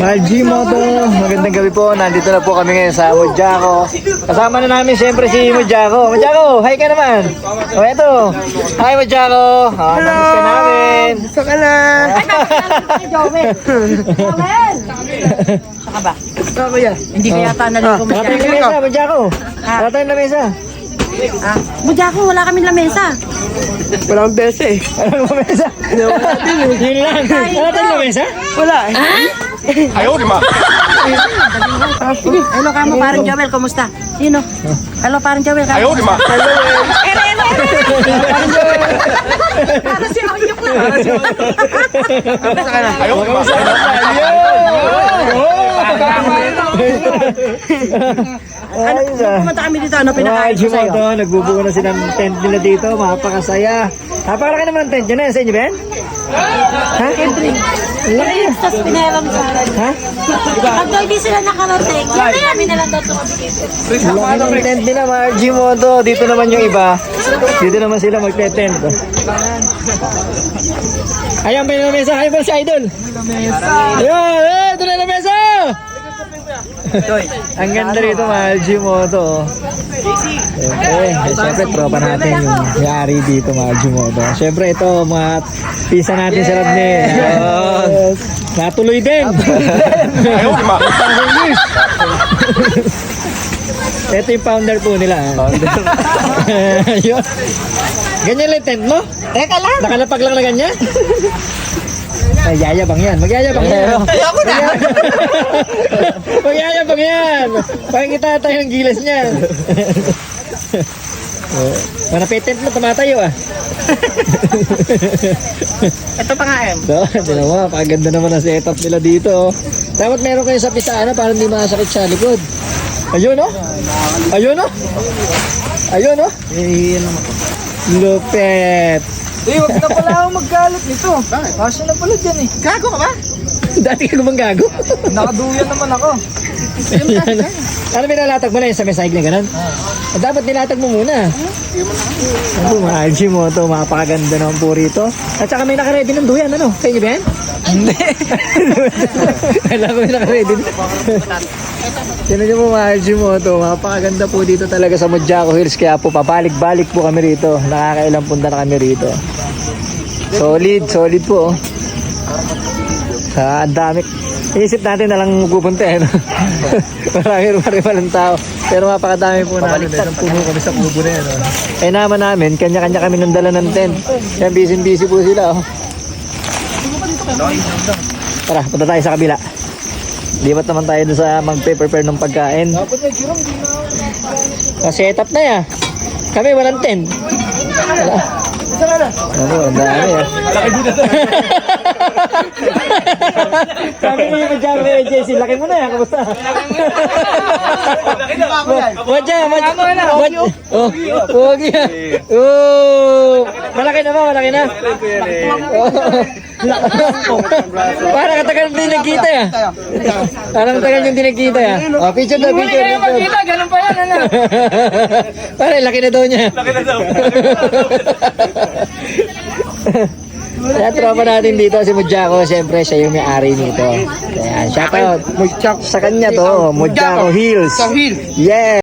RG Moto, magandang gabi po. Nandito na po kami ngayon sa Mojaco. Kasama na namin siyempre si Mojaco. Mojaco, hi ka naman. O eto, hi Mojaco. Namiss ka namin. Gusto ka na. Joel! Saka ba? Gusto ko yan. Hindi kaya yata naligo mo Nakatayo siya. na mesa, Mojaco. Nakatayo na mesa. Mujako, wala kami lamesa. Walang bese eh. Ano ba mesa? Wala din eh. Yun lang. Nakatayo na mesa? Wala eh. Hello ka mo, parang Joel, kumusta? Sino? Hello, parang Joel. Ayaw, di ma. Hello, Para si Oyok na. Gusto ka na. Ayaw, di ma. Pumunta kami dito, ano pinakain ko sa'yo? Moto, nagbubuo na silang tent nila dito, mapakasaya. Napakalaki naman ang tent. Yan na, sa inyo, Ben? Ha? Laki. Tapos pinayaram sa akin. Ha? Pag daw hindi sila nakarating, kami na lang daw tumabigay. Laki ng tent nila, mga RG Moto. Dito naman yung iba. Dito naman sila magte-tent. Ayan ba yung mesa? Ayan ba si Idol? Ayun! Ito na yung mesa! Ang ganda rito, mga RG Moto. Siyempre, tropa natin yung may-ari dito, mga RG Moto. Siyempre, ito, mga pisa natin sa Rodney. Natuloy din. Ito yung founder po nila. Ayun. Ganyan lang yung tent mo? Teka lang. Nakalapag lang na ganyan? Ay, yayabang yan. Magyayabang yan. Ayoko na. Magyayabang yan. Pakikita tayo ng gilas niyan. Manapitent mo, tumatayo ah. Ito pa nga eh. So, tinan mo, pakaganda naman ang setup nila dito. Dapat meron kayo sa pisaan para hindi masakit sa likod. Ayun oh. Ayun oh. Ayun oh. Lupet. Huwag na pala ako maggalit nito. Kasya na pala dyan eh. Gago ka ba? Dati ka gumang gago. Nakaduyan naman ako. Ano binalatag mo na yung sa mesahig na ganun? Dapat nilatag mo muna. Ano, ma-RG mo ito. Mapakaganda naman po rito. At saka may nakaready ng duyan. Ano? Sa inyo ba yan? Hindi. Alam ko may nakaready. Tinan nyo po, ma-RG mo ito. Mapakaganda po dito talaga sa Mojaco Hills. Kaya po pabalik-balik po kami rito. Nakakailang punta na kami rito. Solid po. Ang dami. Iisip natin na lang pupunta eh. No? Marami palang tao. Pero mapakadami po namin. Puno kami sa kubo na yan. No? Eh naman namin, kanya-kanya kami nang dala ng tent. Yan, busy po sila. Oh. Tara, punta tayo sa kabila. Lipat naman tayo doon sa magpe-prepare ng pagkain. Set-up na yan. Kami walang tent. Wala. Ano, ang dami ah. Sabi mo yung Mojaco kay JC, laki mo na yan, kamusta? Huwag yan. Malaki na ba? Malaki na? Parang katagal din nagkita ya. Parang katagal yung dinagkita ya. Oh, picture na, picture. Ganun pa yan. Parang laki na daw niya. Kaya tropa natin dito si Mojaco, siyempre siya yung may-ari nito. Ayan, shoutout sa kanya to, Mojaco Hills. Sa hill. Yeah.